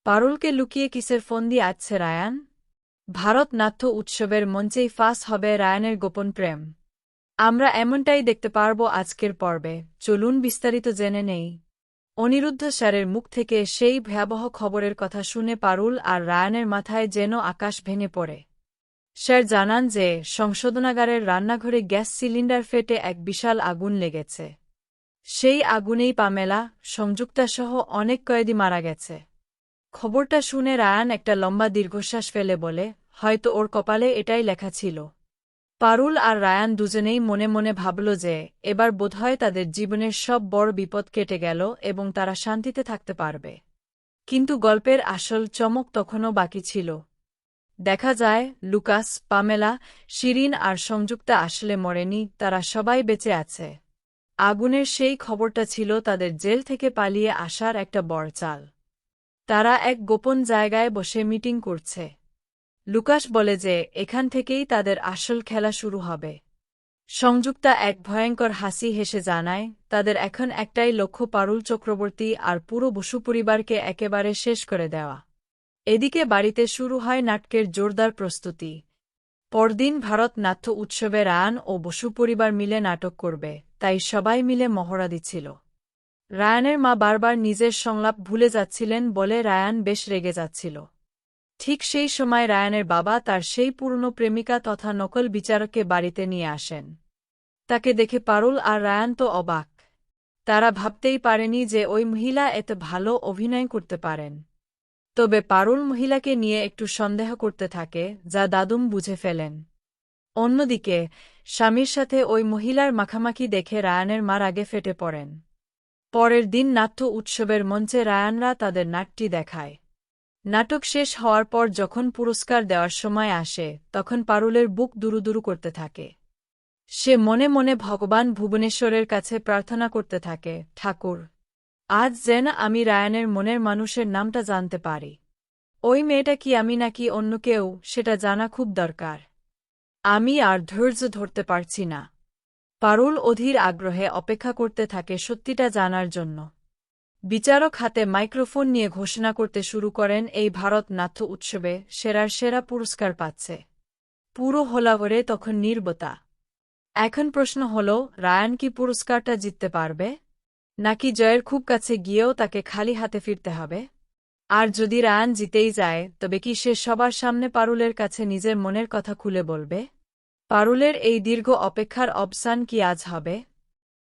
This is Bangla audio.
পারুলকে লুকিয়ে কিসের ফোন দিয়ে আসছে রায়ান? ভারত নাট্য উৎসবের মঞ্চেই ফাঁস হবে রায়ানের গোপন প্রেম। আমরা এমনটাই দেখতে পারব আজকের পর্বে। চলুন বিস্তারিত জেনে নেই। অনিরুদ্ধ স্যারের মুখ থেকে সেই ভয়াবহ খবরের কথা শুনে পারুল আর রায়ানের মাথায় যেন আকাশ ভেঙে পড়ে। স্যার জানান যে সংশোধনাগারের রান্নাঘরে গ্যাস সিলিন্ডার ফেটে এক বিশাল আগুন লেগেছে। সেই আগুনেই পামেলা, সংযুক্তাসহ অনেক কয়েদি মারা গেছে। খবরটা শুনে রায়ান একটা লম্বা দীর্ঘশ্বাস ফেলে বলে, হয়তো ওর কপালে এটাই লেখা ছিল। পারুল আর রায়ান দুজনেই মনে মনে ভাবল যে এবার বোধহয় তাদের জীবনের সব বড় বিপদ কেটে গেল এবং তারা শান্তিতে থাকতে পারবে। কিন্তু গল্পের আসল চমক তখনও বাকি ছিল। দেখা যায়, লুকাস, পামেলা, শিরিন আর সংযুক্তা আসলে মরেনি, তারা সবাই বেঁচে আছে। আগুনের সেই খবরটা ছিল তাদের জেল থেকে পালিয়ে আসার একটা বড় চাল। তারা এক গোপন জায়গায় বসে মিটিং করছে। লুকাস বলে যে এখান থেকেই তাদের আসল খেলা শুরু হবে। সংযুক্তা এক ভয়ঙ্কর হাসি হেসে জানায়, তাদের এখন একটাই লক্ষ্য, পারুল চক্রবর্তী আর পুরো বসু পরিবারকে একেবারে শেষ করে দেওয়া। এদিকে বাড়িতে শুরু হয় নাটকের জোরদার প্রস্তুতি। পরদিন ভারত নাট্য উৎসবে রায়ান ও বসু পরিবার মিলে নাটক করবে, তাই সবাই মিলে মহড়া দিচ্ছিল। রায়ানের মা বারবার নিজের সংলাপ ভুলে যাচ্ছিলেন বলে রায়ান বেশ রেগে যাচ্ছিল। ঠিক সেই সময় রায়ানের বাবা তার সেই পুরনো প্রেমিকা তথা নকল বিচারককে বাড়িতে নিয়ে আসেন। তাকে দেখে পারুল আর রায়ান তো অবাক। তারা ভাবতেই পারেনি যে ওই মহিলা এত ভালো অভিনয় করতে পারেন। তবে পারুল মহিলাকে নিয়ে একটু সন্দেহ করতে থাকে, যা দাদুম বুঝে ফেলেন। অন্যদিকে স্বামীর সাথে ওই মহিলার মাখামাখি দেখে রায়ানের মা রাগে ফেটে পড়েন। পরের দিন নাট্য উৎসবের মঞ্চে রায়ানরা তাদের নাটটি দেখায়। নাটক শেষ হওয়ার পর যখন পুরস্কার দেওয়ার সময় আসে, তখন পারুলের বুক দুরুদুরু করতে থাকে। সে মনে মনে ভগবান ভুবনেশ্বরের কাছে প্রার্থনা করতে থাকে, ঠাকুর, আজ যেন আমি রায়ানের মনের মানুষের নামটা জানতে পারি। ওই মেয়েটা কি আমি নাকি অন্য কেউ, সেটা জানা খুব দরকার। আমি আর ধৈর্য ধরতে পারছি না। পারুল অধীর আগ্রহে অপেক্ষা করতে থাকে সত্যিটা জানার জন্য। বিচারক হাতে মাইক্রোফোন নিয়ে ঘোষণা করতে শুরু করেন, এই ভারত নাট্য উৎসবে সেরার সেরা পুরস্কার পাচ্ছে। পুরো হলাঘরে তখন নীরবতা। এখন প্রশ্ন হল, রায়ান কি পুরস্কারটা জিততে পারবে, নাকি জয়ের খুব কাছে গিয়েও তাকে খালি হাতে ফিরতে হবে? আর যদি রায়ান জিতেই যায়, তবে কি সে সবার সামনে পারুলের কাছে নিজের মনের কথা খুলে বলবে? পারুলের এই দীর্ঘ অপেক্ষার অবসান কি আজ হবে?